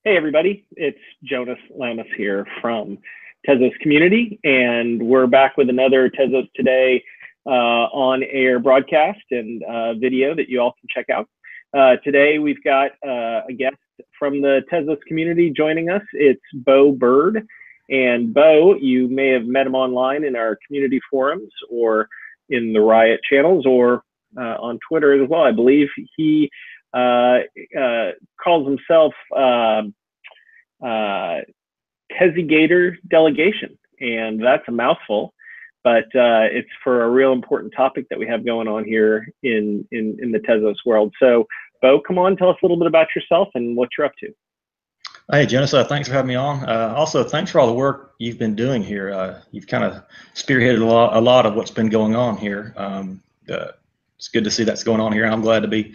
Hey everybody, it's Jonas here from Tezos Community, and we're back with another Tezos Today on-air broadcast and video that you all can check out. Today we've got a guest from the Tezos Community joining us. It's Bo Byrd, and Bo, you may have met him online in our community forums or in the Riot channels or on Twitter as well. I believe he calls himself Tezzigator Delegation, and that's a mouthful, but it's for a real important topic that we have going on here in the Tezos world. So, Bo, come on, tell us a little bit about yourself and what you're up to. Hey, Jonas, thanks for having me on. Also, thanks for all the work you've been doing here. You've kind of spearheaded a lot of what's been going on here. It's good to see that's going on here, and I'm glad to be,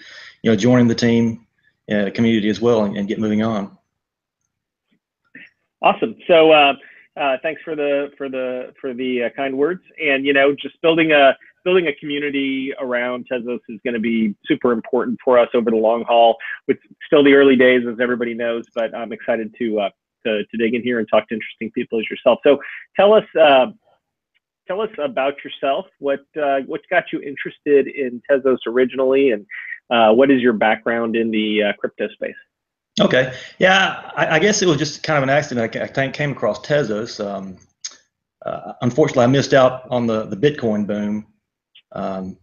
joining the team, community as well, and get moving on. Awesome. So thanks for the kind words. And just building a community around Tezos is going to be super important for us over the long haul. It's still the early days, as everybody knows, but I'm excited to dig in here and talk to interesting people as yourself. So tell us about yourself. What got you interested in Tezos originally, and what is your background in the crypto space? Okay, yeah, I guess it was just kind of an accident. I came across Tezos. Unfortunately, I missed out on the Bitcoin boom. I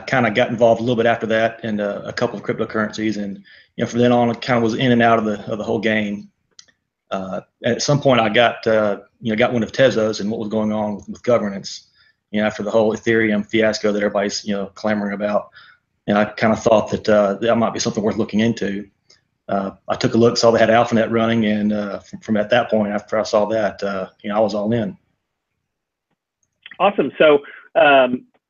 kind of got involved a little bit after that in a couple of cryptocurrencies, and from then on, I kind of was in and out of the whole game. At some point, I got wind of Tezos and what was going on with governance. After the whole Ethereum fiasco that everybody's clamoring about, and I kind of thought that that might be something worth looking into. I took a look, saw they had Alphanet running, and from at that point, after I saw that, I was all in. Awesome. So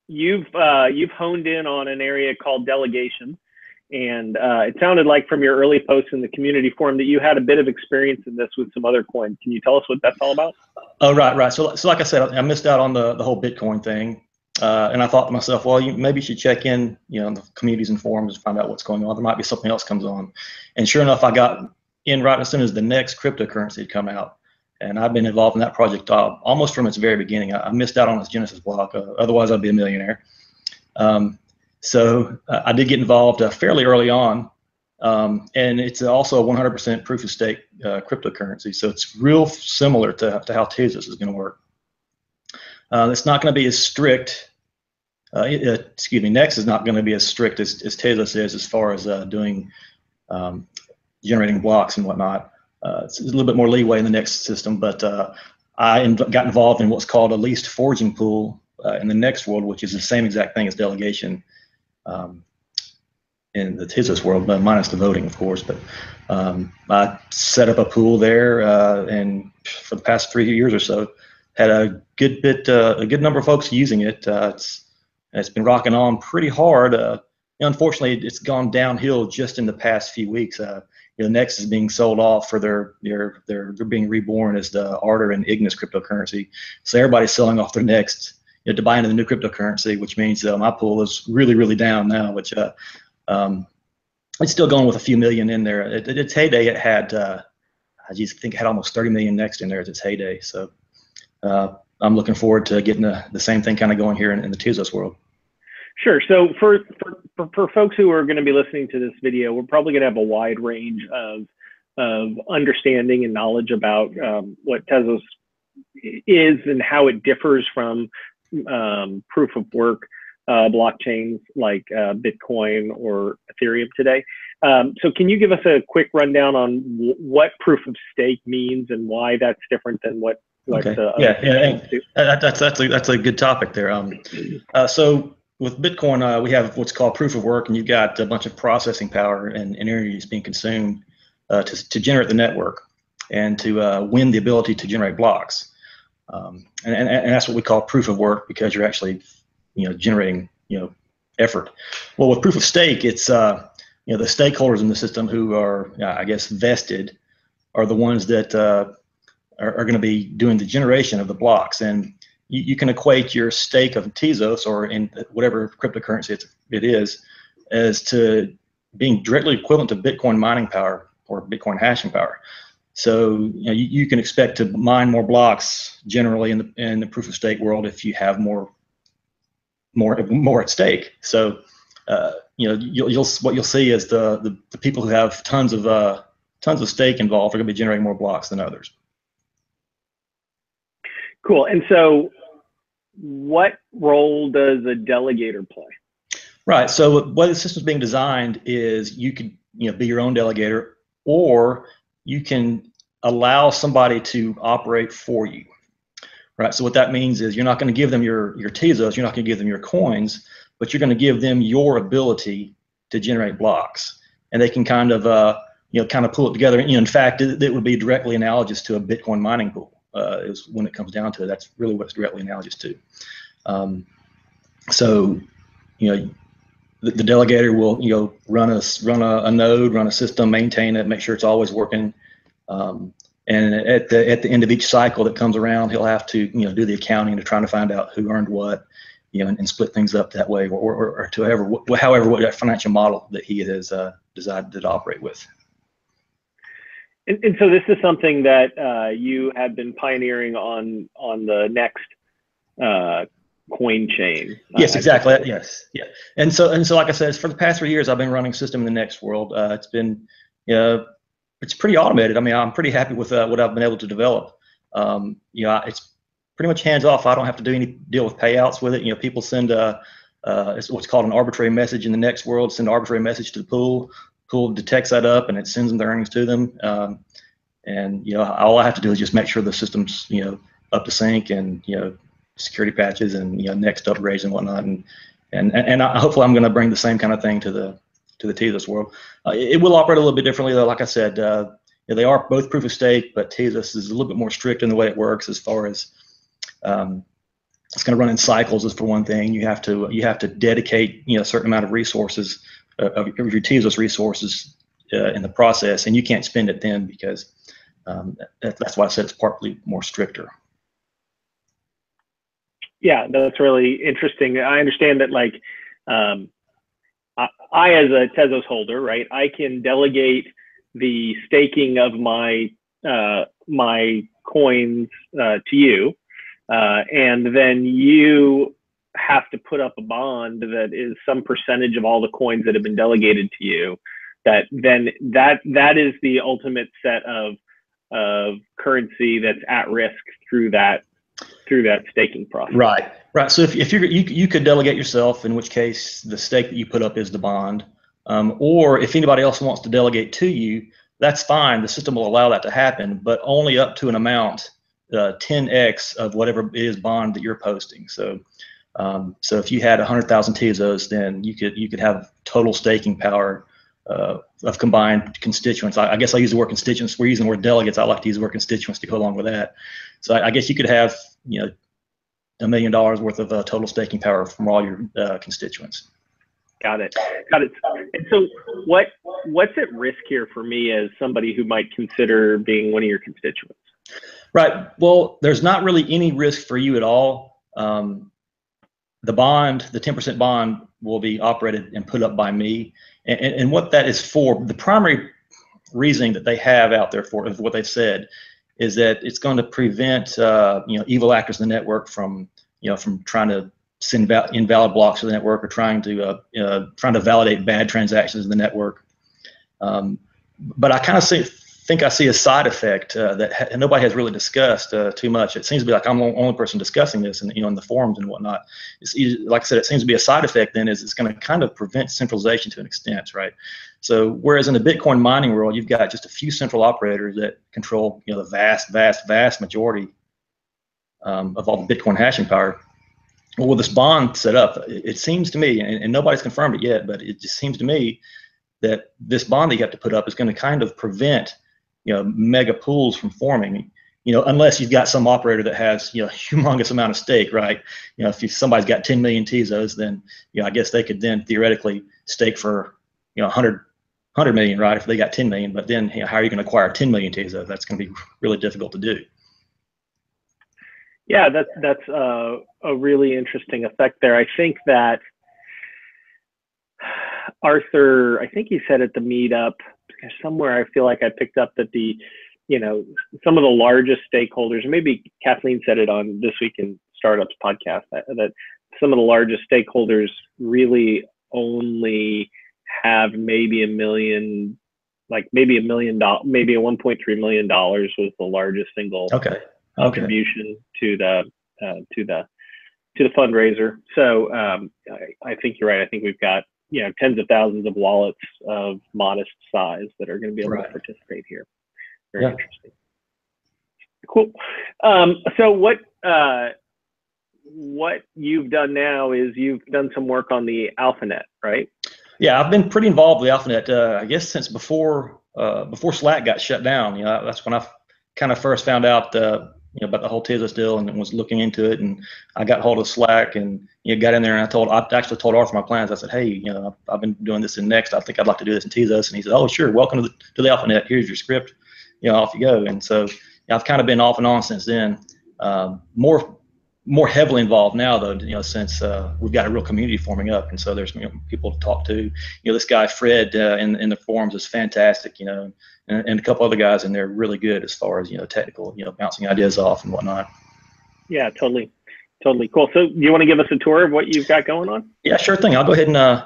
you've honed in on an area called delegation, and it sounded like from your early posts in the community forum that you had a bit of experience in this with some other coins. Can you tell us what that's all about? Oh, right. So like I said, I missed out on the whole Bitcoin thing. And I thought to myself, well, maybe you should check in, in the communities and forums and find out what's going on. There might be something else comes on. And sure enough, I got in right as soon as the next cryptocurrency had come out. And I've been involved in that project almost from its very beginning. I missed out on its Genesis block. Otherwise, I'd be a millionaire. So I did get involved fairly early on. And it's also a 100% proof of stake cryptocurrency. So it's real similar to how Tezos is going to work. It's not going to be as strict. Next is not going to be as strict as Tezos is as far as generating blocks and whatnot. It's a little bit more leeway in the Next system, but I got involved in what's called a leased forging pool in the Next world, which is the same exact thing as delegation in the Tezos world, but minus the voting, of course. But I set up a pool there, and for the past 3 years or so, had a good number of folks using it. It's been rocking on pretty hard. Unfortunately, it's gone downhill just in the past few weeks. Next is being sold off for they're being reborn as the Ardor and Ignis cryptocurrency. So everybody's selling off their Next to buy into the new cryptocurrency, which means my pool is really down now. Which it's still going with a few million in there. At its heyday, it had I just think it had almost 30 million Next in there at its heyday. So I'm looking forward to getting the same thing kind of going here in the Tezos world. Sure. So for folks who are going to be listening to this video, we're probably going to have a wide range of understanding and knowledge about what Tezos is and how it differs from proof of work blockchains like Bitcoin or Ethereum today. So can you give us a quick rundown on what proof of stake means and why that's different than what? Okay. That's a good topic there. So with Bitcoin, we have what's called proof of work, and you've got a bunch of processing power and energy that's being consumed to generate the network and to win the ability to generate blocks. And that's what we call proof of work, because you're actually generating effort. Well, with proof of stake, it's the stakeholders in the system who are I guess vested are the ones that are going to be doing the generation of the blocks. And you can equate your stake of Tezos, or in whatever cryptocurrency it is, as to being directly equivalent to Bitcoin mining power. or Bitcoin hashing power. So you can expect to mine more blocks generally in the proof of stake world if you have more at stake. So what you'll see is the people who have tons of stake involved are going to be generating more blocks than others. Cool. And so what role does a delegator play? Right. So what the system's being designed is you could be your own delegator, or you can allow somebody to operate for you. Right. So what that means is you're not going to give them your Tezos, you're not going to give them your coins, but you're going to give them your ability to generate blocks, and they can kind of pull it together. In fact, it would be directly analogous to a Bitcoin mining pool. Is when it comes down to it. That's really what it's directly analogous to. So the delegator will run a node, run a system, maintain it, make sure it's always working. And at the end of each cycle that comes around, he'll have to do the accounting to try to find out who earned what, and split things up that way, or to however what that financial model that he has decided to operate with. And so this is something that you have been pioneering on the next coin chain. Yes, exactly. Yes, yeah. And so like I said, for the past 3 years, I've been running system in the next world. It's been it's pretty automated. I mean, I'm pretty happy with what I've been able to develop. It's pretty much hands off. I don't have to do any deal with payouts with it. People send it's what's called an arbitrary message in the next world. Send an arbitrary message to the pool. Pool detects that up and it sends them the earnings to them. And all I have to do is just make sure the system's up to sync, and security patches and next upgrades and whatnot. And hopefully I'm going to bring the same kind of thing to the Tezos world. It will operate a little bit differently though. Like I said, they are both proof of stake, but Tezos is a little bit more strict in the way it works as far as it's going to run in cycles. Is for one thing. You have to dedicate a certain amount of resources of your Tezos resources in the process, and you can't spend it then, because that's why I said it's partly more stricter. Yeah, that's really interesting. I understand that, like, I as a Tezos holder, right, I can delegate the staking of my my coins to you, and then you have to put up a bond that is some percentage of all the coins that have been delegated to you. That is the ultimate set of currency that's at risk through that staking process. Right. So if you could delegate yourself, in which case the stake that you put up is the bond, or if anybody else wants to delegate to you, that's fine. The system will allow that to happen, but only up to an amount, 10x of whatever it is bond that you're posting. So if you had 100,000 Tezos, then you could have total staking power of combined constituents. I guess I use the word constituents. We're using the word delegates. I like to use the word constituents to go along with that. So I guess you could have $1 million worth of total staking power from all your constituents. Got it. And so what's at risk here for me as somebody who might consider being one of your constituents? Right. Well, there's not really any risk for you at all. The bond, the 10% bond, will be operated and put up by me. And what that is for, the primary reasoning that they have out there for what they've said is that it's going to prevent evil actors in the network from trying to send invalid blocks to the network, or trying to validate bad transactions in the network. But I kind of think I see a side effect that nobody has really discussed too much. It seems to be like I'm the only person discussing this, and in the forums and whatnot. Like I said, it seems to be a side effect. Then is it's going to kind of prevent centralization to an extent, right? So whereas in the Bitcoin mining world, you've got just a few central operators that control the vast majority of all the Bitcoin hashing power. Well, with this bond set up, it seems to me, and nobody's confirmed it yet, but it just seems to me that this bond that you have to put up is going to kind of prevent mega pools from forming, unless you've got some operator that has humongous amount of stake, right? If somebody's got 10 million Tezos, then I guess they could then theoretically stake for 100 million, right? If they got 10 million, but then how are you going to acquire 10 million Tezos? That's going to be really difficult to do. Yeah, that's a really interesting effect there. I think that Arthur, I think he said at the meetup somewhere I feel like I picked up that some of the largest stakeholders, maybe Kathleen said it on This Week in Startups podcast, that some of the largest stakeholders really only have maybe $1 million, maybe $1.3 million was the largest single contribution to the fundraiser. So I think you're right. I think we've got tens of thousands of wallets of modest size that are going to be able to participate here. Very interesting. Cool. So what you've done now is you've done some work on the Alphanet, right? Yeah, I've been pretty involved with the Alphanet, I guess, since before Slack got shut down. That's when I kind of first found out about the whole Tezos deal and was looking into it. And I got hold of Slack and got in there, and I actually told Arthur my plans. I said, hey, I've been doing this in Next. I think I'd like to do this in Tezos. And he said, oh, sure, welcome to the Alphanet. Here's your script. Off you go. And so I've kind of been off and on since then. More heavily involved now, though, since we've got a real community forming up, and so there's people to talk to. This guy Fred in the forums is fantastic, and a couple other guys in there really good as far as technical, bouncing ideas off and whatnot. Yeah, totally cool. So you want to give us a tour of what you've got going on? Yeah, sure thing. I'll go ahead and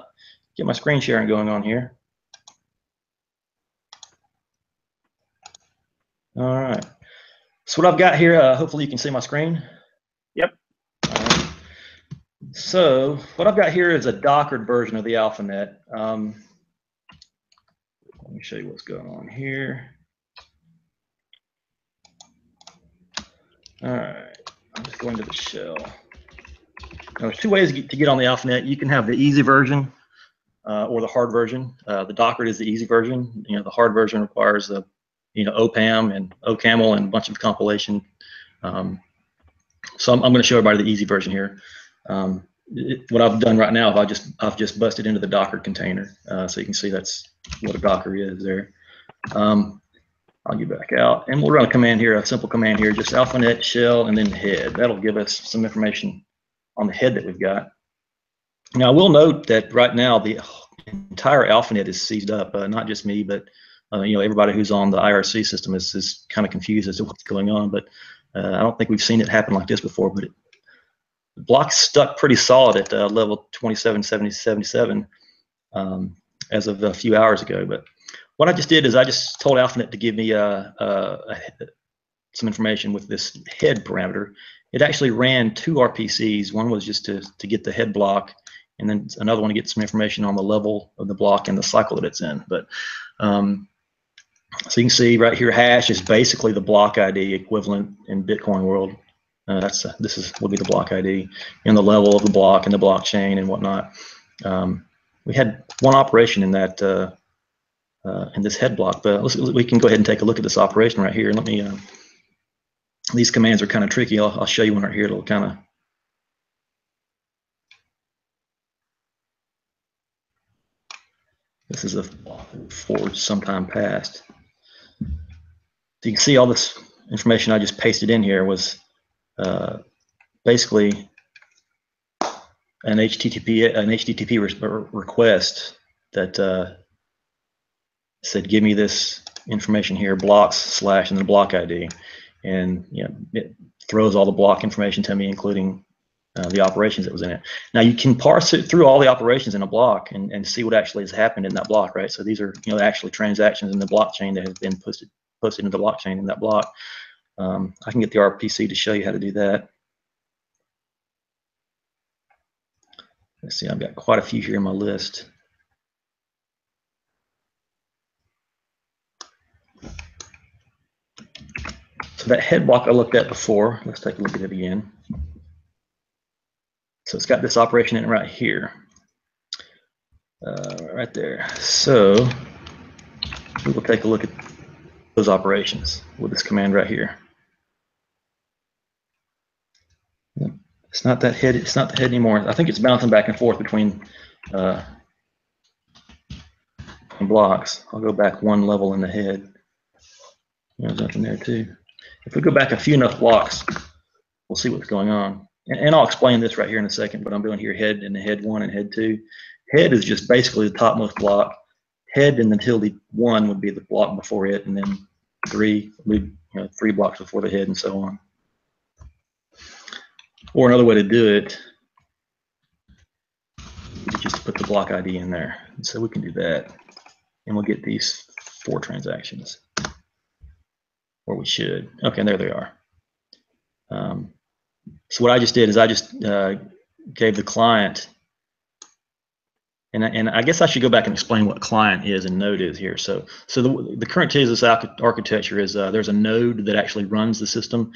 get my screen sharing going on here. All right. So what I've got here, hopefully you can see my screen. Yep. So what I've got here is a Dockered version of the Alphanet. Let me show you what's going on here. All right, I'm just going to the shell. Now, there's two ways to get on the Alphanet. You can have the easy version or the hard version. The Dockered is the easy version. The hard version requires the OPAM and OCaml and a bunch of compilation. So I'm going to show everybody the easy version here. What I've done right now, I've just busted into the Dockered container, so you can see that's what a Docker is there. I'll get back out, and we'll run a command here, a simple command here, just Alphanet shell and then head. That'll give us some information on the head that we've got. Now, I will note that right now the entire Alphanet is seized up. Not just me, but everybody who's on the IRC system is kind of confused as to what's going on. But I don't think we've seen it happen like this before. But the block's stuck pretty solid at level 2777 as of a few hours ago. But what I just did is I just told Alphanet to give me some information with this head parameter. It actually ran two RPCs. One was just to get the head block, and then another one to get some information on the level of the block and the cycle that it's in. But so you can see right here, hash is basically the block ID equivalent in Bitcoin world. This will be the block ID and the level of the block and the blockchain and whatnot. We had one operation in that in this head block, but we can go ahead and take a look at this operation right here. Let me. These commands are kind of tricky. I'll show you one right here. It'll kind of. This is a forward sometime past. So you can see all this information I just pasted in here was basically an HTTP request that said, give me this information here, blocks / and then the block ID. And it throws all the block information to me, including the operations that was in it. Now you can parse it through all the operations in a block and see what actually has happened in that block, right? So these are actually transactions in the blockchain that have been posted into the blockchain in that block. I can get the RPC to show you how to do that. Let's see, I've got quite a few here in my list. So that head block I looked at before, let's take a look at it again. So it's got this operation in it right here, right there. So we will take a look at those operations with this command right here. It's not that head. It's not the head anymore. I think it's bouncing back and forth between blocks. I'll go back one level in the head. There's nothing there too. If we go back a few enough blocks, we'll see what's going on. And I'll explain this right here in a second, but I'm doing here head and head 1 and head 2. Head is just basically the topmost block. head and then tilde 1 would be the block before it, and then 3 would be 3 blocks before the head, and so on. Or another way to do it is just put the block ID in there. And so we can do that, and we'll get these 4 transactions, or we should. Okay, and there they are. So what I just did is I just gave the client, and I guess I should go back and explain what client is and node is here. So the current Tezos architecture is there's a node that actually runs the system,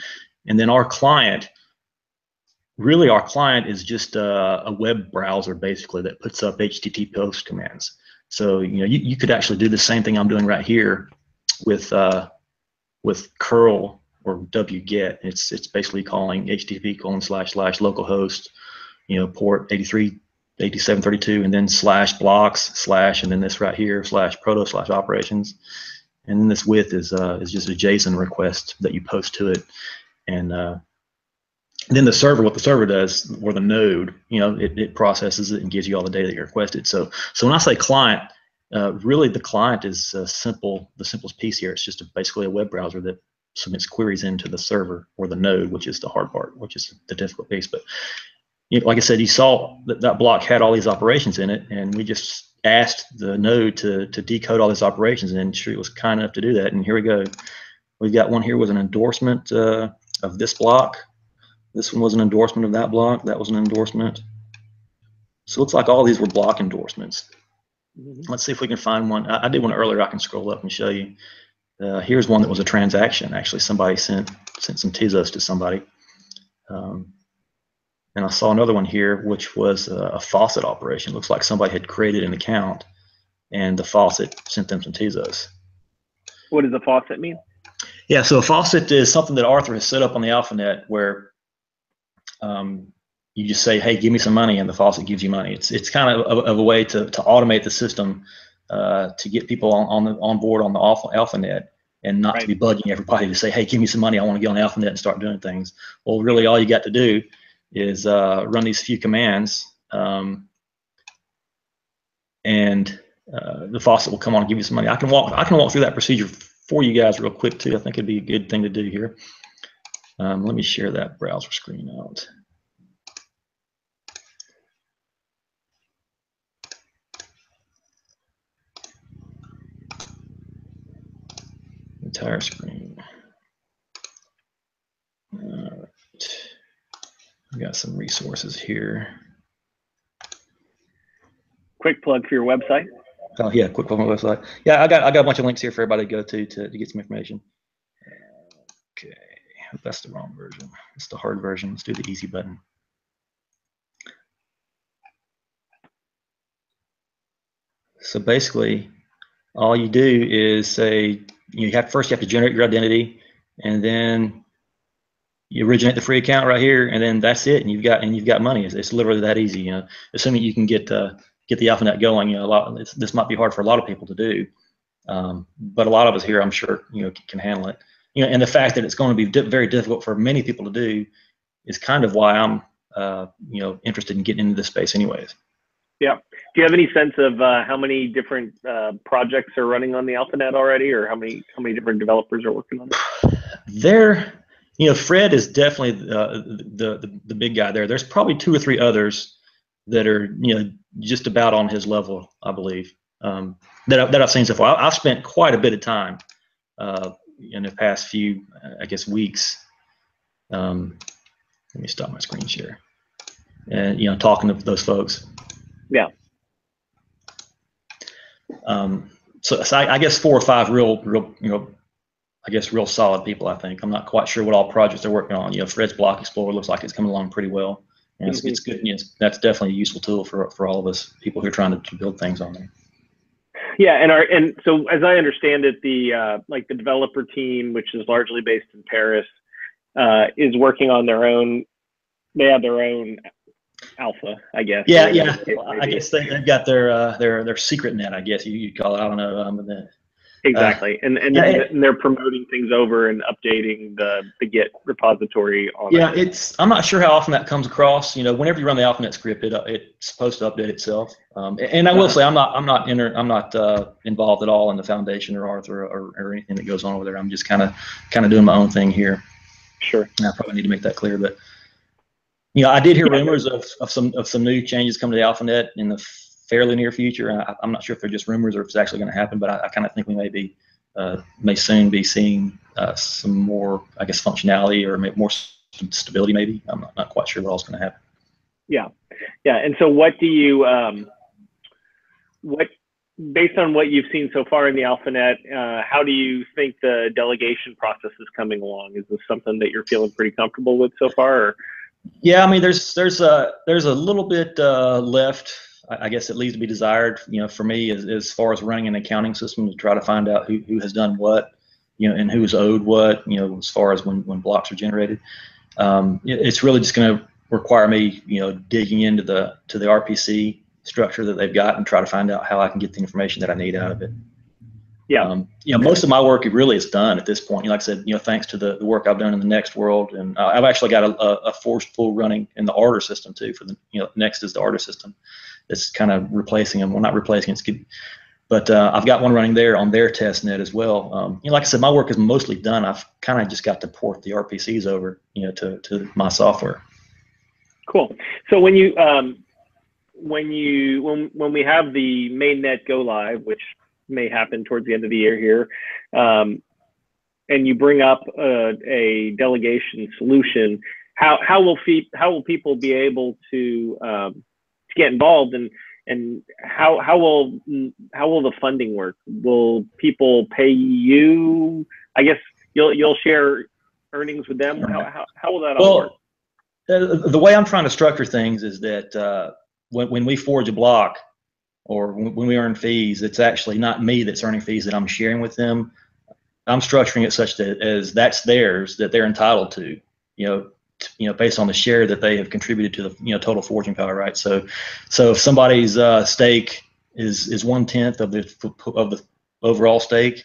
and then our client, really our client is just a web browser basically that puts up HTTP post commands. So you could actually do the same thing I'm doing right here with curl or wget. It's basically calling http://localhost, port 8732, and then /blocks/ and then this right here /proto/operations, and then this with is just a JSON request that you post to it, and then the server, what the server does, or the node, it processes it and gives you all the data that you requested. So when I say client, really the client is the simplest piece here. It's just basically a web browser that submits queries into the server, or the node, which is the hard part, which is the difficult piece. But like I said, you saw that block had all these operations in it, and we just asked the node to decode all these operations, and sure, it was kind enough to do that. And here we go. We've got one here with an endorsement of this block. This one was an endorsement of that block. That was an endorsement. So it looks like all these were block endorsements. Let's see if we can find one. I did one earlier. I can scroll up and show you. Here's one that was a transaction. Actually, somebody sent some Tezos to somebody. And I saw another one here, which was a faucet operation. Looks like somebody had created an account, and the faucet sent them some Tezos. What does a faucet mean? Yeah, so a faucet is something that Arthur has set up on the Alphanet where you just say, hey, give me some money, and the faucet gives you money. It's kind of a way to automate the system to get people on board on the Alphanet, and not to be bugging everybody to say, hey, give me some money, I want to get on the Alphanet and start doing things. Well, really all you got to do is run these few commands, and the faucet will come on and give you some money. I can walk through that procedure for you guys real quick too. I think it'd be a good thing to do here. Let me share that browser screen out. Entire screen. All right. We got some resources here. Quick plug for your website. Oh yeah, quick plug on my website. Yeah, I got a bunch of links here for everybody to go to get some information. Okay, that's the wrong version. It's the hard version. Let's do the easy button. So basically, all you do is say first you have to generate your identity, and then you originate the free account right here, and then that's it, and you've got money. It's literally that easy. Assuming you can get the Alphanet going. This might be hard for a lot of people to do, but a lot of us here, I'm sure, can handle it. And the fact that it's going to be very difficult for many people to do is kind of why I'm interested in getting into this space, anyways. Yeah. Do you have any sense of how many different projects are running on the Alphanet already, or how many different developers are working on it? Fred is definitely the big guy there. There's probably 2 or 3 others that are just about on his level, I believe, that I've seen so far. I've spent quite a bit of time in the past few, I guess, weeks. Let me stop my screen share, and talking to those folks. Yeah. So I guess 4 or 5 real solid people. I think I'm not quite sure what all projects they're working on. Fred's Block Explorer looks like it's coming along pretty well, and it's good. That's definitely a useful tool for all of us people who are trying to build things on there. Yeah, and so as I understand it, the developer team, which is largely based in Paris, is working on their own. They have their own alpha, I guess. Yeah. I guess they've got their secret net, I guess you'd call it. I don't know. Exactly, and they're promoting things over and updating the Git repository on yeah, it. I'm not sure how often that comes across. Whenever you run the Alphanet script, it's supposed to update itself. And I will say I'm not involved at all in the foundation or Arthur or anything that goes on over there. I'm just kind of doing my own thing here. Sure. And I probably need to make that clear, but I did hear rumors of some new changes coming to the Alphanet in the fairly near future. I'm not sure if they're just rumors or if it's actually going to happen, but I kind of think we may soon be seeing some more, I guess, functionality or more stability. Maybe I'm not quite sure what else is going to happen. Yeah. And so, what do you based on what you've seen so far in the Alphanet, how do you think the delegation process is coming along? Is this something that you're feeling pretty comfortable with so far? Or? Yeah, I mean, there's a little bit left. I guess it leaves to be desired. For me, as far as running an accounting system to try to find out who has done what, and who's owed what. As far as when blocks are generated, it's really just going to require me, digging into the RPC structure that they've got and try to find out how I can get the information that I need out of it. Yeah. Most of my work really is done at this point. Like I said, thanks to the work I've done in the Next world, and I've actually got a forced pull running in the order system too. For the Next is the order system. It's kind of replacing them. Well, not replacing. It's good. But I've got one running there on their test net as well. Like I said, my work is mostly done. I've kind of just got to port the RPCs over, to my software. Cool. So when we have the mainnet go live, which may happen towards the end of the year here, and you bring up a delegation solution, how will people be able to get involved, and how will the funding work? Will people pay you? I guess you'll share earnings with them. How will that all work? The way I'm trying to structure things is that when we forge a block, or when we earn fees, it's actually not me that's earning fees that I'm sharing with them. I'm structuring it such that as that's theirs, that they're entitled to, based on the share that they have contributed to the total forging power, right? So if somebody's stake is 1/10 of the overall stake,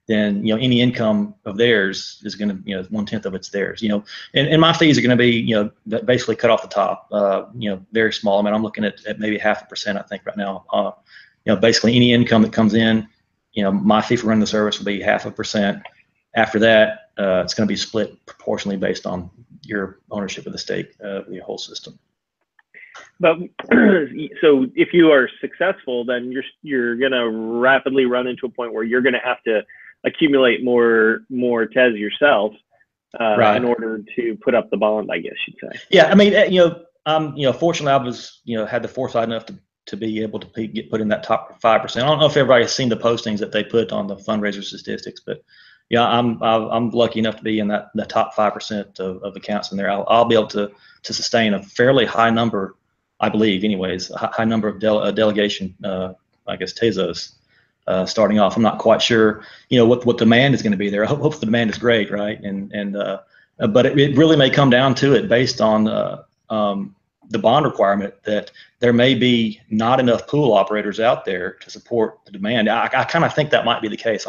then any income of theirs is going to 1/10 of it's theirs. And my fees are going to be basically cut off the top. Very small. I mean, I'm looking at maybe 0.5%, I think, right now. Basically any income that comes in, my fee for running the service will be 0.5%. After that, it's going to be split proportionally based on your ownership of the stake of the whole system. But so if you are successful, then you're going to rapidly run into a point where you're going to have to accumulate more Tez yourself right. in order to put up the bond, I guess you'd say. Yeah, I mean, fortunately, I was had the foresight enough to be able to get put in that top 5%. I don't know if everybody has seen the postings that they put on the fundraiser statistics, but yeah, I'm lucky enough to be in the top 5% of accounts in there. I'll be able to sustain a fairly high number, I believe, anyways, a high number of delegation, I guess, Tezos. Starting off, I'm not quite sure, what demand is going to be there. I hope the demand is great, right? But it really may come down to it based on the bond requirement that there may be not enough pool operators out there to support the demand. I kind of think that might be the case.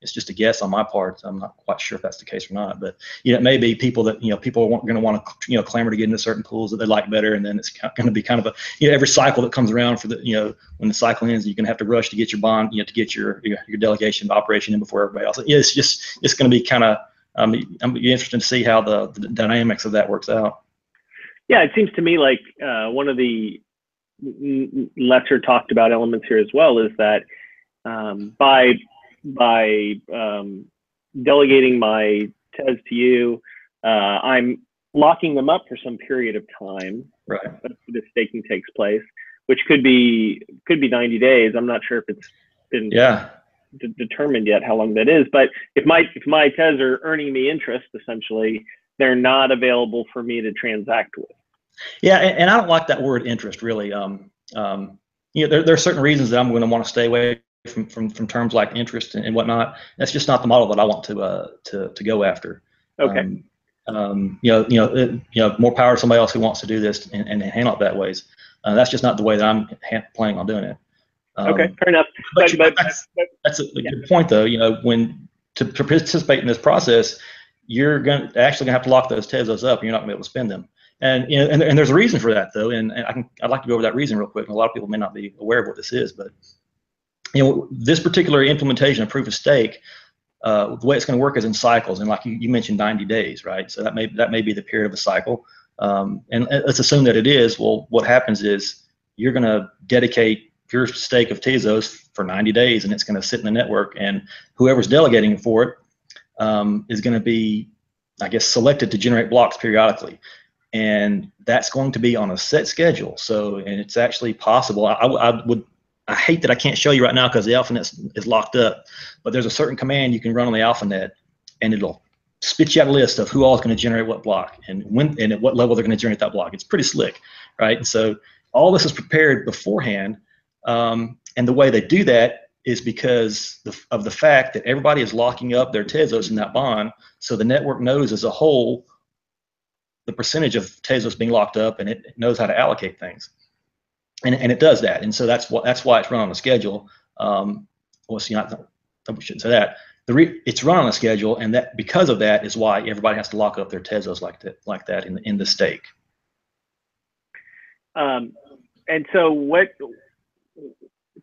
It's just a guess on my part. I'm not quite sure if that's the case or not. But it may be people that people are going to want to clamor to get into certain pools that they like better, and then it's going to be kind of a every cycle that comes around for the when the cycle ends, you're going to have to rush to get your bond, to get your delegation operation in before everybody else. It's going to be kind of I'm interested to see how the dynamics of that works out. Yeah, it seems to me like one of the lesser talked about elements here as well is that by delegating my Tez to you, I'm locking them up for some period of time. Right. The staking takes place, which could be 90 days. I'm not sure if it's been determined yet how long that is. But if my Tez are earning me interest, essentially, they're not available for me to transact with. Yeah, and I don't like that word interest really. There are certain reasons that I'm going to want to stay away from terms like interest and whatnot. That's just not the model that I want to go after. Okay. More power to somebody else who wants to do this and handle it that ways. That's just not the way that I'm planning on doing it. Okay, fair enough. But that's a good point, though. When to participate in this process, you're actually gonna have to lock those Tezos up, and you're not gonna be able to spend them. And and there's a reason for that, though. And I'd like to go over that reason real quick. And a lot of people may not be aware of what this is, but this particular implementation of proof of stake, the way it's going to work is in cycles, and like you mentioned, 90 days, right? So that may be the period of a cycle. And let's assume that it is. Well, what happens is you're going to dedicate your stake of Tezos for 90 days, and it's going to sit in the network, and whoever's delegating for it is going to be, I guess, selected to generate blocks periodically. And that's going to be on a set schedule. So, and it's actually possible. I hate that I can't show you right now because the Alphanet is locked up, but there's a certain command you can run on the Alphanet, and it'll spit you out a list of who all is going to generate what block and when and at what level they're going to generate that block. It's pretty slick, right? And so all this is prepared beforehand, and the way they do that is because of the fact that everybody is locking up their Tezos in that bond, so the network knows as a whole the percentage of Tezos being locked up, and it knows how to allocate things. And it does that, and so that's why it's run on a schedule. Well, see, I shouldn't say that. It's run on a schedule, and that because of that is why everybody has to lock up their Tezos like that in the stake. And so,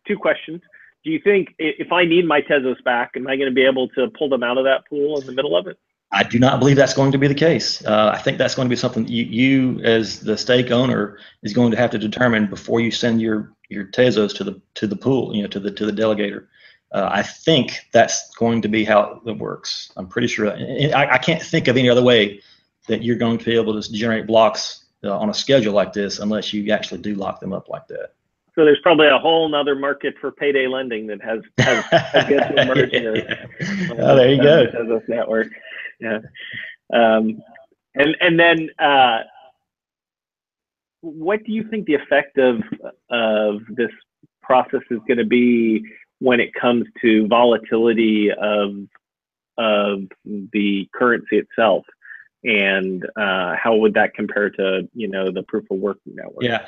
two questions. Do you think if I need my Tezos back, am I going to be able to pull them out of that pool in the middle of it? I do not believe that's going to be the case. I think that's going to be something you as the stake owner is going to have to determine before you send your Tezos to the pool, to the delegator. I think that's going to be how it works. I'm pretty sure. I can't think of any other way that you're going to be able to generate blocks on a schedule like this unless you actually do lock them up like that. So there's probably a whole nother market for payday lending that has yet to emerge here. Oh, there you go. Tezos network. Yeah. And then what do you think the effect of this process is going to be when it comes to volatility of the currency itself? And how would that compare to, the proof of work network? Yeah.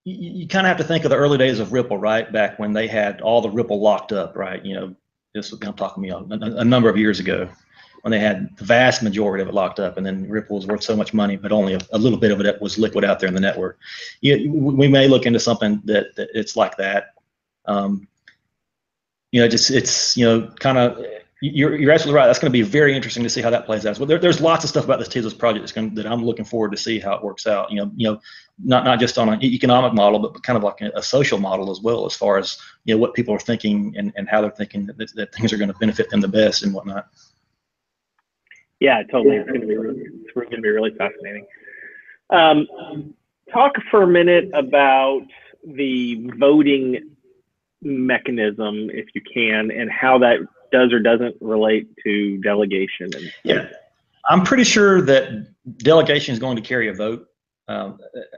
You kind of have to think of the early days of Ripple, right? Back when they had all the Ripple locked up, right? I'm talking a number of years ago, when they had the vast majority of it locked up, and then Ripple was worth so much money, but only a little bit of it was liquid out there in the network. We may look into something that it's like that. It's kind of. You're absolutely right. That's going to be very interesting to see how that plays out. Well, there's lots of stuff about this Tezos project that I'm looking forward to see how it works out. Not just on an economic model, but kind of like a social model as well, as far as what people are thinking and how they're thinking that things are going to benefit them the best and whatnot. Yeah, totally. It's going to be really fascinating. Talk for a minute about the voting mechanism, if you can, and how that does or doesn't relate to delegation. Yeah, I'm pretty sure that delegation is going to carry a vote.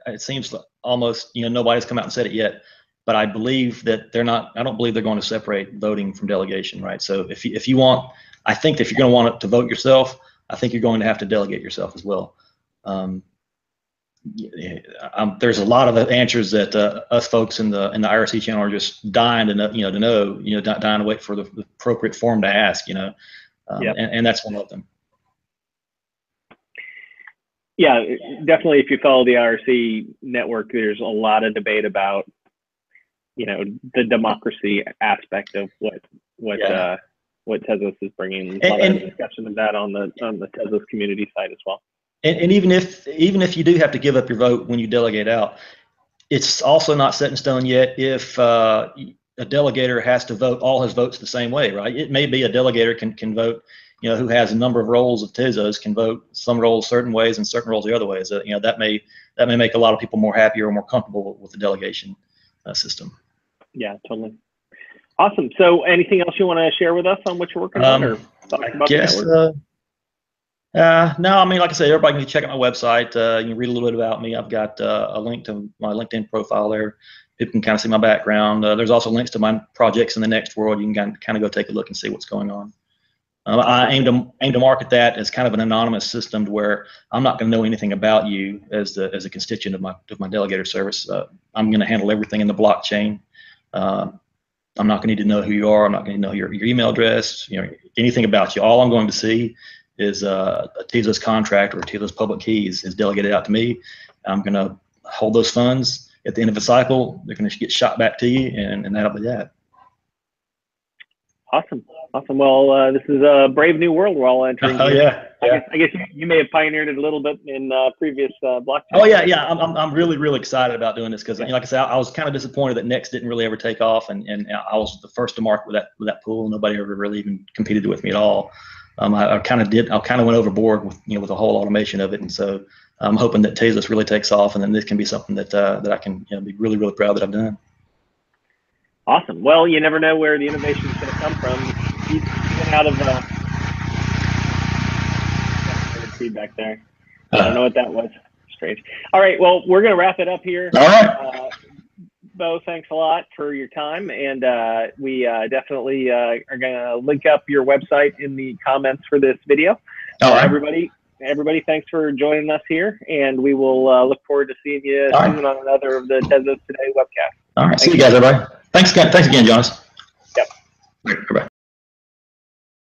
It seems almost, nobody's come out and said it yet, but I believe that I don't believe they're going to separate voting from delegation, right? So if you want, I think that if you're going to want it to vote yourself, I think you're going to have to delegate yourself as well. There's a lot of answers that us folks in the IRC channel are just dying to know, dying to wait for the appropriate form to ask, yep. and that's one of them. Yeah, definitely. If you follow the IRC network, there's a lot of debate about, the democracy aspect of what Tezos is bringing. A lot of discussion of that on the Tezos community side as well. And even if you do have to give up your vote when you delegate out, it's also not set in stone yet if a delegator has to vote all his votes the same way, right? It may be a delegator can vote, who has a number of roles of Tezos can vote some roles certain ways and certain roles the other ways. That may make a lot of people more happy or more comfortable with the delegation system. Yeah, totally. Awesome. So anything else you want to share with us on what you're working on, or talk about the network? No, I mean, like I said, everybody can check out my website. You can read a little bit about me. I've got a link to my LinkedIn profile there. People can kind of see my background. There's also links to my projects in the next world. You can kind of go take a look and see what's going on. I aim to market that as kind of an anonymous system to where I'm not going to know anything about you as a constituent of my delegator service. I'm going to handle everything in the blockchain. I'm not going to need to know who you are. I'm not going to know your email address, anything about you. All I'm going to see is a Tezos contract or a Tezos public keys is delegated out to me. I'm going to hold those funds. At the end of the cycle, they're going to get shot back to you, and that'll be that. Awesome. Well, this is a brave new world we're all entering. Oh yeah. I guess you may have pioneered it a little bit in previous blockchain. Oh yeah. I'm really excited about doing this because, like I said, I was kind of disappointed that Next didn't really ever take off, and I was the first to market with that pool. Nobody ever really even competed with me at all. I kind of went overboard with with the whole automation of it, and so I'm hoping that Tezos really takes off, and then this can be something that I can be really proud that I've done. Awesome. Well, you never know where the innovation is going to come from. You get out of feedback there. I don't know what that was. Strange. All right. Well, we're going to wrap it up here. All right. Bo, thanks a lot for your time, and we definitely are going to link up your website in the comments for this video. All right. Everybody, thanks for joining us here, and we will look forward to seeing you soon on another of the Tezos Today webcast. All right. See you guys, everybody. Thanks again, Jonas. Yep. Bye-bye.